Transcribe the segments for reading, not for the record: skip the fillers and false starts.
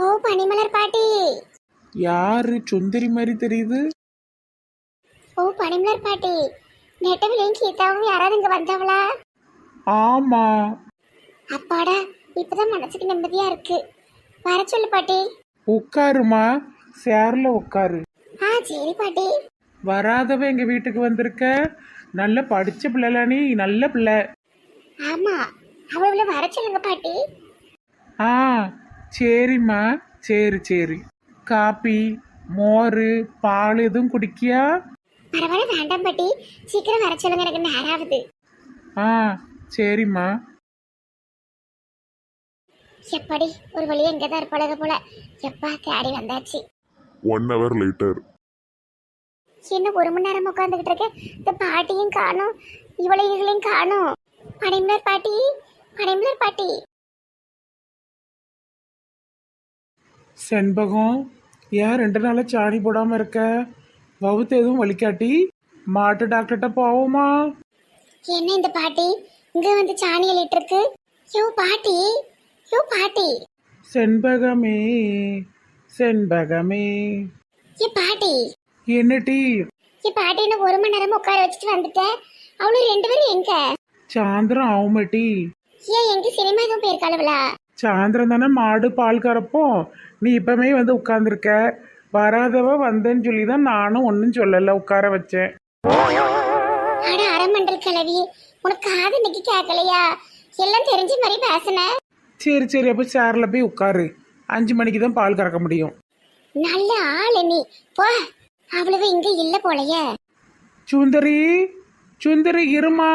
ஓ பனிமலர் பாட்டி. யாரு சுந்தரி மாதிரி தெரியுது? ஓ பனிமலர் பாட்டி, நெட்டவிலையும் கீதாவும் யாராவது இங்க வந்தவளா? ஆமா. அப்பாடா, இப்பதான் மனசுக்கு நிம்மதியா இருக்கு. வர சொல்லு பாட்டி. உட்காருமா, சேர்ல உட்காரு. சரி பாட்டி. வராதவ எங்க வீட்டுக்கு வந்திருக்க. நல்ல படிச்ச பிள்ளைல, நீ நல்ல பிள்ளை. ஆமா, அவளை வர சொல்லுங்க பாட்டி. ஆ சரிம்மா, சரி சரி. காப்பி, மோர், பால் எதுவும் குடிக்கியா? பரவாயில்ல வேண்டாம் பாட்டி, சீக்கிரம் வர சொல்லுங்க, எனக்கு நேரம் ஆகுது. ஆ சரிம்மா. எப்படி ஒரு வழியா எங்கதான் இருப்பாளக போல. எப்பா தேடி வந்தாச்சு. 1 hour later. இன்னும் 1 மணி நேரம் உட்காந்துக்கிட்டு இருக்கேன். இந்த பாட்டியும் காணும், இவளையும் காணும். பனிமலர் பாட்டி, பனிமலர் பாட்டி. செண்பகம், ஏன் 2 நாளா சாணி போடாம இருக்க? வவுத்து எதுவும் வலிக்காட்டி மாட்டு டாக்டர்கிட்ட போவோமா? என்ன இந்த பாட்டி இங்க வந்து சாணி அள்ளிட்டு இருக்கு? யோ பாட்டி, யோ பாட்டி. செண்பகமே செண்பகமே. ஏ பாட்டி, என்ன டீ? ஏ பாட்டி, இன்னும் 1 மணி நேரமா உட்கார வச்சுட்டு வந்துட்டேன். அவளும் 2 பேரும் எங்க? சாயந்தரம் ஆகுமா டீ? ஏன் எங்க சினிமா எதுவும் போயிருக்காளவளா? சாயந்தரம் தானே மாடு பால் கறப்போம். நீ இப்பமே வந்து உட்கார்ந்துருக்க. வராதவ வந்தேன்னு சொல்லி தான் நானும் ஒன்றும் சொல்லலை, உட்கார வச்சேன். அட அரமண்டல் கிளவி, உனக்கு காது இன்னைக்கு கேட்கலையா? எல்லாம் தெரிஞ்ச மாதிரி பேசுன. சரி சரி, அப்போ சேர்ல போய் உட்காரு. 5 மணிக்கு தான் பால் கறக்க முடியும். நல்ல ஆளு நீ, போ. அவ்வளவு இங்க இல்ல போலயே. சுந்தரி, சுந்தரி இருமா,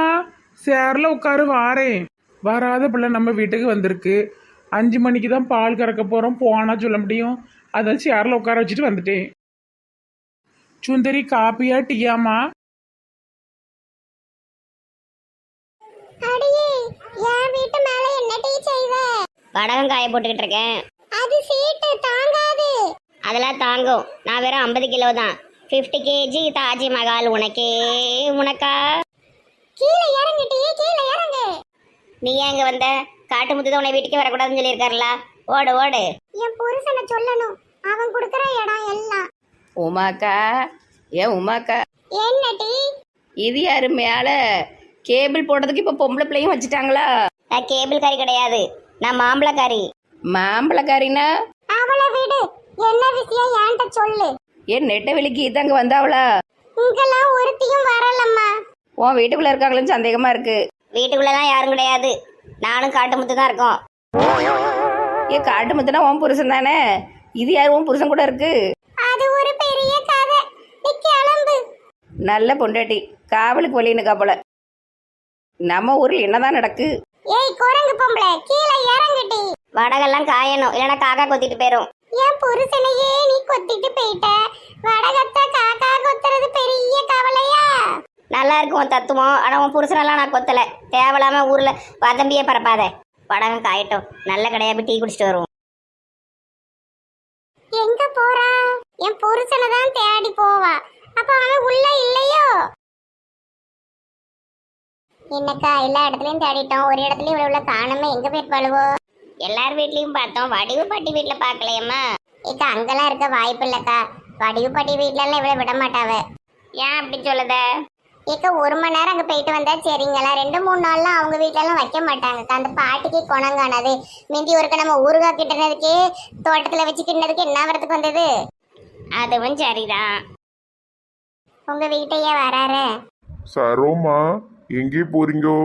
சேர்ல உட்காரு, வாரேன். வராத பிள்ளை நம்ம வீட்டுக்கு வந்திருக்கு. 5 மணிக்கு தான் பால் கறக்க போகிறோம், போனா சொல்ல முடியும். அதான் சேர்ல உட்கார வச்சுட்டு வந்துட்டேன். சுந்தரி, காப்பியா டீயாமா? அடியே, என் வீட்டு மேல என்ன டீ செய்வ? வடகம் காய போட்டுக்கிட்டு இருக்கேன். அது சீட்டு தாங்காது. அதெல்லாம் தாங்கும். நான் வெறும் 50 கிலோ தான். 50 கேஜி தாஜ்மஹால் உனக்கே உனக்கா. கீழே இறங்கு டீ, கீழே இறங்கு. நீ ஏன் இங்க வந்த? காட்டு முத்து உன்னை வீட்டுக்கே வரக்கூடாதுன்னு சொல்லியிருக்காருல. ஓடு ஓடு. என் புருஷனை சொல்லணும், அவன் கொடுக்கற இடம் எல்லாம். உமாக்கா, ஏன் உமாக்கா, என்ன டீ? இது யாரு மேல கேபிள் போடுறதுக்கு இப்ப பொம்பளை பிள்ளையும் வச்சுட்டாங்களா? நான் கேபிள் காரி கிடையாது, நான் மாம்பழக்காரி. மாம்பழக்காரினா? அவளை விடு, என்ன விஷயம் என்கிட்ட சொல்லு. ஏன் நெட்ட வெளிக்கு இதாங்க வந்தாவளா? இங்கெல்லாம் ஒருத்தியும் வரலம்மா. உன் வீட்டுக்குள்ள இருக்காங்களேன்னு சந்தேகமா இருக்கு. வீட்டுக்குள்ளதான் யாரும் கிடையாது, நானும் காட்டு முத்து தான் இருக்கோம். ஏன் காட்டு முத்துனா உன் புருஷன் தானே? இது யார் உன் புருஷன் கூட இருக்கு? அது ஒரு பெரிய கதை, நீ கிளம்பு. நல்ல பொண்டாட்டி, காவலுக்கு வழினுக்கா போல. நம்ம ஊரில் என்னதான் நடக்கு? ஏய் குரங்கு பொம்பளை, கீழே இறங்கு டீ. வடகெல்லாம் காயணும், இல்லைன்னா காக்கா கொத்திட்டு போயிரும். என் புருஷனையே நீ கொத்திட்டு போயிட்ட. வடகத்த காக்கா கொத்துறது பெரிய கவலையா? நல்லா இருக்கும் உன் தத்துவம், ஆனால் உன் புருஷனெல்லாம் நான் கொத்தலை. தேவையில்லாம ஊர்ல வதம்பியே பரப்பாத. வடகம் காயட்டும், நல்ல கடையா போய் டீ குடிச்சிட்டு வருவோம். எங்க போறா? என் புருஷனை தான் தேடி போவா. அப்ப அவன் உள்ள இல்லையோ? என்னக்கா, எல்லா இடத்துலயும் தேடிட்டோம், ஒரு இடத்துலயும் இவ்வளவு காணாம. எங்க போயிருப்பாளுவோ? எல்லார் வீட்லயும் பார்த்தோம், வடிவு பாட்டி வீட்டுல பாக்கலையம்மா. ஏக்கா, அங்கெல்லாம் இருக்க வாய்ப்பு இல்லக்கா. வடிவு பாட்டி வீட்டுல எல்லாம் இவ்வளவு விட மாட்டாவ. ஏன் அப்படி சொல்லுத? ஏக்கா, 1 மணி நேரம் அங்க போயிட்டு வந்தா சரிங்களா? 2-3 நாள்லாம் அவங்க வீட்டுல எல்லாம் வைக்க மாட்டாங்கக்கா. அந்த பாட்டிக்கு குணம் காணாது. மிந்தி ஒருக்க நம்ம ஊறுகாய் கிட்டினதுக்கு, தோட்டத்துல வச்சு கிட்டினதுக்கு என்ன வரத்துக்கு வந்தது? அதுவும் சரிதான். உங்க வீட்டையே வராரு. சரோமா, எங்கே போறீங்கோ?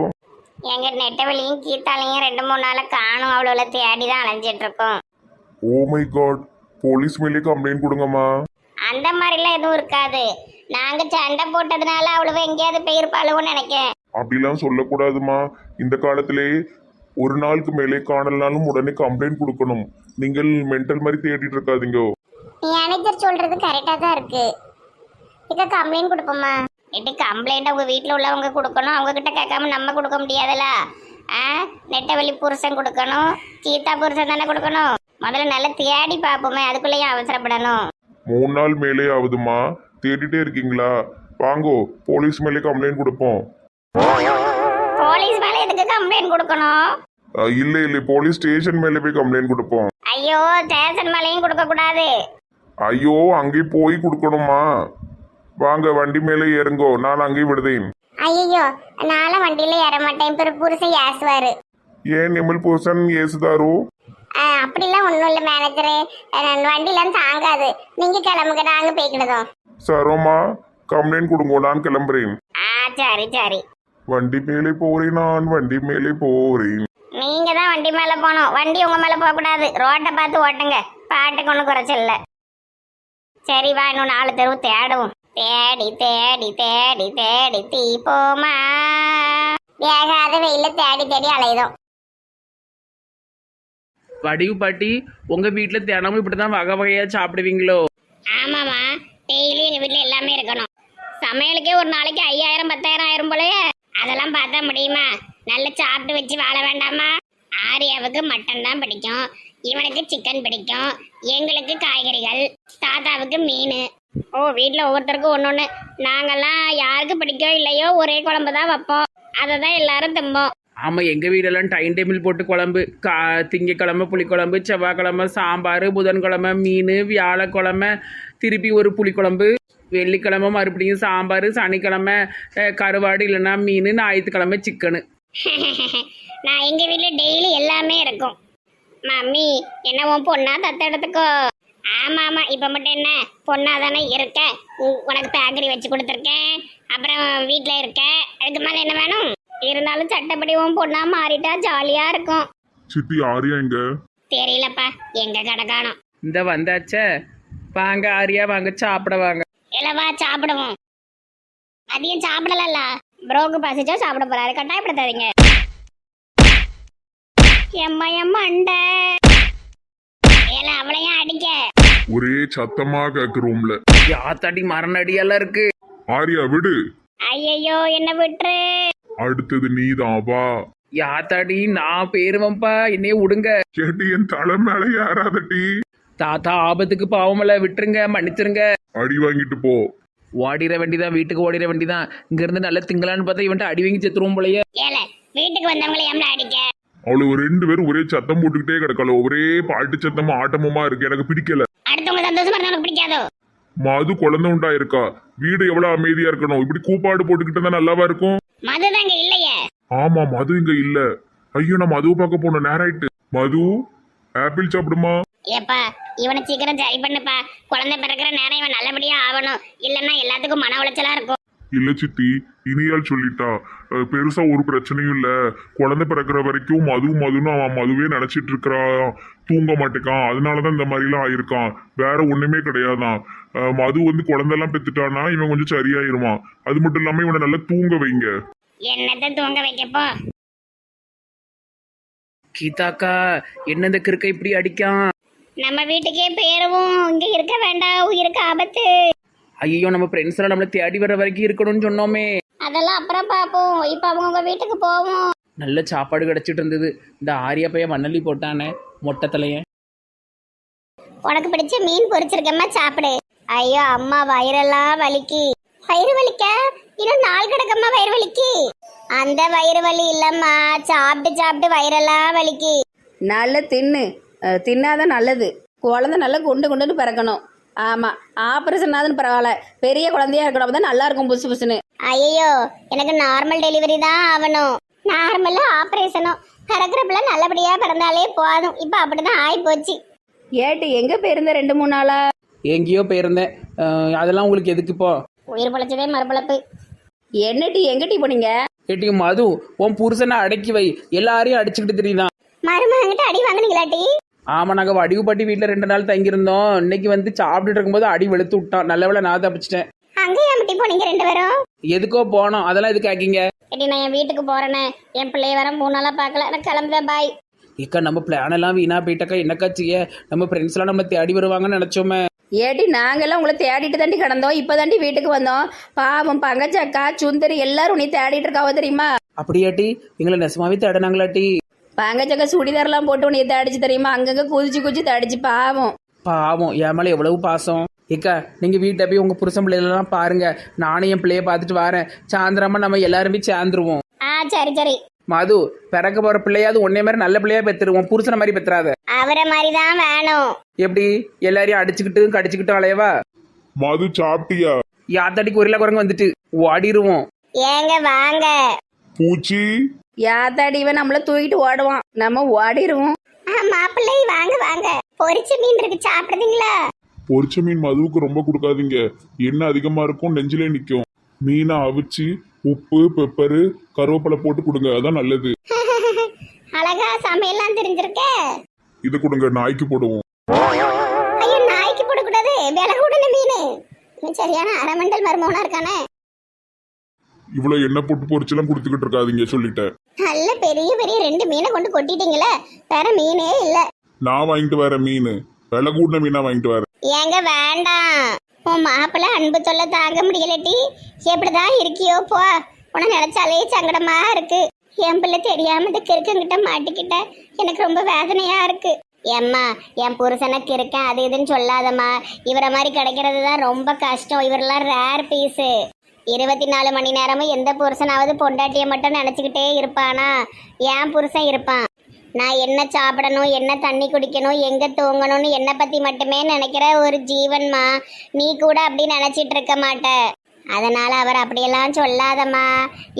எங்க நெட்டவெளியும் கீத்தாலையும் 2-3 நாளா காணும். அவ்வளோ தேடி தான் அலைஞ்சிட்டு இருக்கோம். ஓ மை காட், போலீஸ் மேலே கம்ப்ளைண்ட் கொடுங்கம்மா. அந்த மாதிரிலாம் எதுவும் இருக்காது. நாங்க சண்டை போட்டதுனால அவ்வளவு எங்கேயாவது போயிருப்பாளுன்னு நினைக்கேன். அப்படிலாம் சொல்லக்கூடாதுமா. இந்த காலத்திலே ஒரு நாளுக்கு மேலே காணலனாலும் உடனே கம்ப்ளைண்ட் கொடுக்கணும். நீங்கள் மென்டல் மாதிரி தேடிட்டு இருக்காதீங்கோ. மேனேஜர் சொல்றது கரெக்டா தான் இருக்கு. இக்க கம்ப்ளைண்ட் கொடுப்போமா? எட்டு கம்ப்ளைண்ட் உங்க வீட்டில் உள்ளவங்க கொடுக்கணும். அவங்க கிட்ட கேட்காம நம்ம கொடுக்க முடியாதுல்ல. நெட்டவெளி புருஷன் கொடுக்கணும், கீதா புருஷன் தானே கொடுக்கணும். முதல்ல நல்லா தேடி பார்ப்போமே, அதுக்குள்ளேயும் அவசரப்படணும். 3 நாள் மேலே ஆகுதுமா, தேடிட்டே இருக்கீங்களா? வாங்கோ, போலீஸ் மேலே கம்ப்ளைண்ட் கொடுப்போம். போலீஸ் மேல எதுக்கு கம்ப்ளைண்ட் கொடுக்கணும்? இல்லை இல்லை, போலீஸ் ஸ்டேஷன் மேலே போய் கம்ப்ளைண்ட் கொடுப்போம். ஐயோ ஸ்டேஷன் மேலேயும் கொடுக்க கூடாது. ஐயோ, அங்கே போய் கொடுக்கணுமா? வாங்க வண்டி மேலே ஏறுங்கோ, நான் அங்கே விடுதேன். ஐயோ நானும் வண்டியில ஏற மாட்டேன், பிறகு புருஷன் ஏசுவாரு. ஏன் நிமல் பூசன் ஏசுதாரு? அப்படிலாம் ஒண்ணும் இல்ல மேனேஜரே, வண்டிலாம் தாங்காது. நீங்க கிளம்புங்க, நாங்க போய்க்கிடுதோம். சரோமா, கம்ப்ளைண்ட் கொடுங்கோ, நான் கிளம்புறேன். சரி சரி. வண்டி மேலே போறேன், நான் வண்டி மேலே போறேன். நீங்க தான் வண்டி மேல போகணும், வண்டி உங்க மேல போக கூடாது. ரோட்டை பார்த்து ஓட்டுங்க, பாட்டுக்கு ஒன்றும் குறைச்சல. சரி வா, இன்னும் 4 தெருவு தேடுவோம். தேடி தேடி தேடி தேடி தீப்போமா. வேகாத வெயில தேடி தேடி அலையுதோம். வடிவு பாட்டி, உங்க வீட்டுல தினமும் இப்படிதான் வகை வகையா சாப்பிடுவீங்களோ? ஆமாமா, டெய்லி எங்க வீட்டுல எல்லாமே இருக்கணும். சமையலுக்கே ஒரு நாளைக்கு 5000 10,000 ஆயிரம் போலயே. அதெல்லாம் பார்த்தா முடியுமா? நல்லா சாப்பிட்டு வச்சு வாழ வேண்டாமா? ஆரியாவுக்கு மட்டன் தான் பிடிக்கும், இவனுக்கு சிக்கன் பிடிக்கும், எங்களுக்கு காய்கறிகள், தாத்தாவுக்கு மீன். ஓ, வீட்டில் ஒவ்வொருத்தருக்கும் ஒன்று ஒன்று. நாங்கெல்லாம் யாருக்கு பிடிக்கோ இல்லையோ ஒரே குழம்பு தான் வைப்போம், அதை தான் எல்லாரும் திம்போம். ஆமா, எங்க வீடெல்லாம் டைம் டேபிள் போட்டு குழம்பு. திங்கக்கிழமை புளிக்குழம்பு, செவ்வாய்க்கிழமை சாம்பார், புதன்கிழமை மீன், வியாழக்கிழமை திருப்பி ஒரு புளிக்குழம்பு, வெள்ளிக்கிழமை மறுபடியும் சாம்பார், சனிக்கிழமை கருவாடு இல்லைன்னா மீன், ஞாயிற்றுக்கிழமை சிக்கனு. நான் எங்கள் வீட்டில் டெய்லி எல்லாமே இருக்கும். மம்மி என்ன உன் பொண்ணா தத்தெடுத்துக்கோ? ஆமாம் ஆமாம், இப்போ மட்டும் என்ன பொண்ணா தானே இருக்க, உனக்கு பேக்கரி வச்சு கொடுத்துருக்கேன், அப்புறம் வீட்டில் இருக்க, அதுக்கு மேலே என்ன வேணும்? இருந்தாலும் சட்டப்படி உன் பொண்ணா மாறிட்டா ஜாலியாக இருக்கும். சித்தி, ஆரியா எங்க? தெரியலப்பா, எங்க கிடக்கானோ. இந்த வந்தாச்சே, வாங்க ஆரியா, வாங்க சாப்பிட வாங்க. இல்லவா சாப்பிடுவோம். மதியம் சாப்பிடல, ப்ரோக்கு பசிச்சா சாப்பிட போறாரு, கட்டாயப்படுத்தாதீங்க. எம்மா எம்மா அண்டை ஏல, அவளையும் அடிக்க. ஒரே சத்தமா கேக்கு ரூம்ல. யாத்தாடி மரணடியெல்லாம் இருக்கு. ஆரியா விடு. ஐயையோ, என்ன விட்டுரு. அடுத்தது நீதான், வா. யாத்தாடி நான் பேருவம்பா, என்னைய விடுங்க. கேட்டு என் தலை மேல ஏறாதட்டி. தாத்தா ஆபத்துக்கு பாவமல்ல, விட்டுருங்க, மன்னிச்சிருங்க. அடி வாங்கிட்டு போ. ஓடிட வேண்டிதான், வீட்டுக்கு ஓடிட வேண்டிதான். இங்க இருந்து நல்ல திங்களான்னு பார்த்தா இவன்ட்டு அடி வாங்கி செத்துருவோம் போலயே. ஏல, வீட்டுக்கு வந்தவங்களை எம்ல அடிக்க. அவளுக்கு 2 பேரும் ஒரே சத்தம் போட்டுக்கிட்டே கிடக்கல, ஒரே பாட்டு சத்தமும் ஆட்டமுமா இருக்கு, எனக்கு பிடிக்கல. அடுத்தவங்க சந்தோஷமா இருந்தா உனக்கு பிடிக்காதோ? மது குழந்தை உண்டா இருக்கா, வீடு எவ்வளவு அமைதியா இருக்கணும், இப்படி கூப்பாடு போட்டுக்கிட்டு இருந்தா நல்லாவா இருக்கும்? மது தாங்க இல்லையே. ஆமா, மது இங்க இல்ல. ஐயோ, நான் மதுவை பார்க்க போனோம், நேரம் ஆயிட்டு. மது, ஆப்பிள் சாப்பிடுமா? ஏப்பா, இவனை சீக்கிரம் சரி பண்ணுப்பா. குழந்தை பிறக்கிற நேரம் இவன் நல்லபடியா ஆகணும், இல்லைன்னா எல்லாத்துக்கும் மன உளைச்சலா இருக்கும். இல்ல சித்தி, இனியால் சொல்லிட்டா, பெருசா ஒரு பிரச்சனையும் இல்ல, குழந்தை பிறக்கிற வரைக்கும் மதுன்னு அவன் மதுவே நினைச்சிட்டு இருக்கிறான், தூங்க மாட்டேக்கான், அதனாலதான் இந்த மாதிரி எல்லாம் ஆயிருக்கான், வேற ஒண்ணுமே கிடையாதான். மது வந்து குழந்தைலாம் பெத்துட்டானா இவன் கொஞ்சம் சரியாயிருவான். அது மட்டும் இல்லாம இவனை நல்லா தூங்க வைங்க. என்னத்தை தூங்க வைக்கப்போ? கீதாக்கா, என்ன இந்த கிறுக்க இப்படி அடிக்கான்? நம்ம வீட்டுக்கே பேருவும், இங்க இருக்க வேண்டாம், உயிருக்கு ஆபத்து. ஐயோ, நம்ம ஃப்ரெண்ட்ஸ் எல்லாம் நம்மளை தேடி வர வரைக்கும் இருக்கணும்னு சொன்னோமே. அதெல்லாம் அப்புறம் பார்ப்போம், இப்ப அவங்க வீட்டுக்கு போவோம். நல்ல சாப்பாடு கிடைச்சிட்டு இருந்தது. இந்த ஆரியா பையன் மண்ணள்ளி போட்டானே மொட்டை தலையன். உனக்கு பிடிச்ச மீன் பொரிச்சிருக்கம்மா, சாப்பிடு. ஐயோ அம்மா, வயிறெல்லாம் வலிக்கு. வயிறு வலிக்க இன்னும் 4 கிடக்கம்மா வயிறு வலிக்கு. அந்த வயிறு வலி இல்லம்மா, சாப்பிட்டு சாப்பிட்டு வயிறெல்லாம் வலிக்கு. நல்ல தின்னாதான் நல்லது. குழந்தை நல்லா கொண்டு பிறக்கணும். ஆமாம், ஆப்ரேஷன் ஆகுதுன்னு பரவாயில்ல, பெரிய குழந்தையா இருக்கணும் தான் நல்லா இருக்கும், புதுசு புதுசுன்னு. ஐயோ, எனக்கு நார்மல் டெலிவரி தான் ஆகணும். நார்மலா ஆப்ரேஷனும் பிறக்கிறப்பல நல்லபடியா பிறந்தாலே போதும். இப்போ அப்படிதான் ஆகி போச்சு. ஏட்டு எங்கே போயிருந்த 2-3 நாளா? எங்கேயோ போயிருந்தேன். அதெல்லாம் உங்களுக்கு எதுக்கு இப்போ? உயிர் பொழைச்சதே மறுபளப்பு. என்னட்டி எங்கிட்டி போனீங்க? ஏட்டி மது, உன் புருஷனை அடக்கி வை, எல்லாரையும் அடிச்சுக்கிட்டு தெரியுதான். மருமகிட்ட அடி வாங்கினீங்களாட்டி? ஆமாம், நாங்கள் வடிவு பாட்டி வீட்டில் 2 நாள் தங்கியிருந்தோம். இன்னைக்கு வந்து சாப்பிட்டுட்டு இருக்கும்போது அடி வெளுத்து விட்டான். நல்ல வேளை நான் தப்பிச்சிட்டேன். அங்கே எப்படி போனீங்க 2 பேரும்? எதுக்கோ போனோம், அதெல்லாம் எதுக்கு ஆக்கிங்க? எடி, நான் என் வீட்டுக்கு போறேனே, என் பிள்ளைய வர 3 நாளா பார்க்கல, நான் கிளம்புதேன், பாய். ஏக்கா, நம்ம பிளான் எல்லாம் வீணா போயிட்டாக்கா. என்னக்கா செய்ய? நம்ம ஃப்ரெண்ட்ஸ் எல்லாம் நம்ம தேடி வருவாங்கன்னு நினைச்சோமே. ஏட்டி நாங்கெல்லாம் உங்களை தேடிட்டு தாண்டி கிடந்தோம், இப்போ தாண்டி வீட்டுக்கு வந்தோம். பாவம் பங்கச்சக்கா, சுந்தரி எல்லாரும் உன்னை தேடிட்டு இருக்காவோ தெரியுமா? அப்படியாட்டி? எங்களை நெசமாவே தேடினாங்களாட்டி? பங்கச்சக்கா சுடிதார்லாம் போட்டு உன்னை தேடிச்சு தெரியுமா? அங்கங்க குதிச்சு தேடிச்சு. பாவம் பாவம், என் மேலே எவ்வளவு பாசம். ஏக்கா, நீங்கள் வீட்டை போய் உங்கள் புருஷன் பிள்ளைகளெல்லாம் பாருங்க, நானும் என் பிள்ளைய பார்த்துட்டு வரேன். சாயந்தரமா நம்ம எல்லாருமே சேர்ந்துருவோம். சரி சரி. மது பிறக்க போற பிள்ளையாவது உன்னை மாதிரி நல்ல பிள்ளையா பெத்துருவோம், புருஷனை மாதிரி பெத்துறாத. அவரை மாதிரி தான் வேணும். எப்படி எல்லாரையும் அடிச்சுக்கிட்டும் கடிச்சுக்கிட்டும் அலையவா? மது சாப்பிட்டியா? யாத்தாடிக்கு ஒரு குரங்கு வந்துட்டு ஓடிடுவோம். ஏங்க வாங்க. பூச்சி யாத்தாடி இவன் நம்மள தூக்கிட்டு ஓடுவான், நம்ம ஓடிடுவோம். மாப்பிள்ளை வாங்க வாங்க. பொரிச்ச மீன் இருக்கு, சாப்பிடுறீங்களா? பொரிச்ச மீன் மதுவுக்கு ரொம்ப கொடுக்காதீங்க, எண்ணெய் அதிகமா இருக்கும், நெஞ்சிலே நிக்கும். மீனை அவிச்சு உப்பு பெப்பரு கருவேப்பிலை போட்டு கொடுங்க, அதான் நல்லது. அழகா சமையல்லாம் தெரிஞ்சிருக்க. இது கொடுங்க, நாய்க்கு போடுவோம். ஐயோ நாய்க்கு போடக்கூடாது, விலை கூடன மீன். இவன் சரியான அரமண்டல் மருமகனா இருக்கானே. இவ்வளவு எண்ணெய் போட்டு பொரிச்செல்லாம் கொடுத்துக்கிட்டு இருக்காதீங்க சொல்லிட்டேன். நல்ல பெரிய பெரிய 2 மீனை கொண்டு கொட்டிட்டீங்களே, வேற மீனே இல்ல. நான் வாங்கிட்டு வரேன் மீன், விலை கூடின மீனா வாங்கிட்டு வரேன். ஏங்க வேண்டாம், உன் மாப்பிள்ளை அன்பு தொல்லை தாங்க முடியலட்டி. எப்படிதான் இருக்கியோ போ, உன நினைச்சாலே சங்கடமா இருக்கு. என் பிள்ளை தெரியாம இந்த கிறுக்கங்கிட்ட மாட்டிக்கிட்ட, எனக்கு ரொம்ப வேதனையா இருக்கு. ஏம்மா என் புருஷனுக்கு இருக்கேன் அது இதுன்னு சொல்லாதம்மா. இவரை மாதிரி கிடைக்கிறது தான் ரொம்ப கஷ்டம். இவரெல்லாம் ரேர் பீஸு. 24 மணி நேரமும் எந்த புருஷனாவது பொண்டாட்டியை மட்டும் நினச்சிக்கிட்டே இருப்பானா? என் புருஷன் இருப்பான். நான் என்ன சாப்பிடணும், என்ன தண்ணி குடிக்கணும், எங்கே தூங்கணும்னு என்னை பற்றி மட்டுமே நினைக்கிற ஒரு ஜீவன்மா. நீ கூட அப்படி நினச்சிட்டு இருக்க மாட்ட. அதனால் அவர் அப்படியெல்லாம் சொல்லாதம்மா.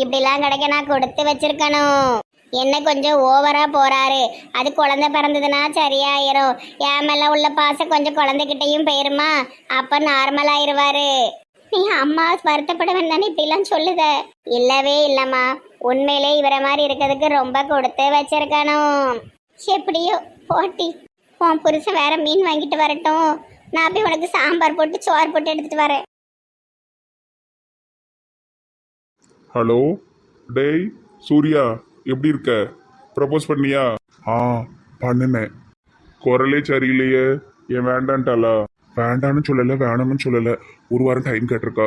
இப்படிலாம் கிடைக்க நான் கொடுத்து வச்சிருக்கணும். என்ன கொஞ்சம் ஓவராக போகிறாரு. அது குழந்தை பிறந்ததுன்னா சரியாயிரும். என் மேலே உள்ள பாசம் கொஞ்சம் குழந்தைகிட்டையும் போயிருமா, அப்போ நார்மலாயிருவாரு. நீ அம்மா வருத்தப்பட வேண்டான்னு இப்படிலாம் சொல்லுத. இல்லவே இல்லம்மா, உண்மையிலே இவரை மாதிரி இருக்கிறதுக்கு ரொம்ப கொடுத்து வச்சிருக்கணும். எப்படியோ போட்டி, உன் புருஷன் வேற மீன் வாங்கிட்டு வரட்டும். நான் போய் உனக்கு சாம்பார் போட்டு சோறு போட்டு எடுத்துட்டு வரேன். ஹலோ டேய் சூர்யா, எப்படி இருக்க? ப்ரப்போஸ் பண்ணியா? பண்ணினேன். குரலே சரியில்லையே, ஏன் வேண்டான்ட்டாளா? வேண்டான்னு சொல்லலை, வேணும்னு சொல்லலை, ஒரு வாரம் டைம் கேட்டிருக்கா.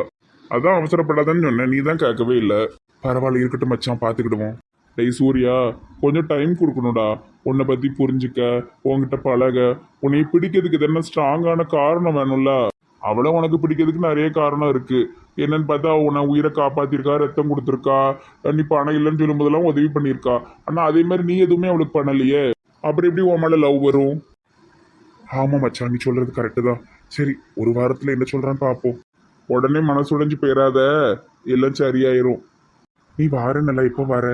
அதான் அவசரப்படாதான்னு சொன்னேன், நீ தான் கேட்கவே இல்லை. பரவாயில்ல இருக்கட்டும் மச்சான், பார்த்துக்கிடுவோம். டேய் சூர்யா, கொஞ்சம் டைம் கொடுக்கணும்டா. உன்னை பற்றி புரிஞ்சுக்க, உன்கிட்ட பழக, உன்னை பிடிக்கிறதுக்கு இது என்ன ஸ்ட்ராங்கான காரணம் வேணும்ல. அவளை உனக்கு பிடிக்கிறதுக்கு நிறைய காரணம் இருக்கு. என்னன்னு பார்த்தா உன்னை உயிரை காப்பாத்திருக்கா, ரத்தம் கொடுத்துருக்கா, நீ பணம் இல்லைன்னு சொல்லும் போதெல்லாம் உதவி பண்ணியிருக்கா. ஆனால் அதே மாதிரி நீ எதுவுமே அவளுக்கு பண்ணலையே, அப்புறம் எப்படி உன் மேலே லவ் வரும்? ஆமாம் மச்சான், நீ சொல்றது கரெக்டு தான். சரி, ஒரு வாரத்தில் என்ன சொல்கிறான்னு பார்ப்போம். உடனே மனசு உடைஞ்சு போயிடாத, எல்லாம் சரியாயிரும். நீ வாரேன்னல, இப்போ வர?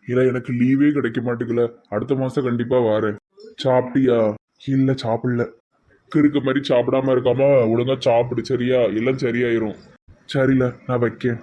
இல்லை எனக்கு லீவே கிடைக்க மாட்டேங்கல, அடுத்த மாதம் கண்டிப்பாக வாரேன். சாப்பிட்டியா? இல்லை சாப்பிடல. கிறுக்கு மாதிரி சாப்பிடாம இருக்காம ஒழுங்கா சாப்பிடு, சரியா? எல்லாம் சரியாயிரும். சரியில்ல, நான் வைக்கேன்.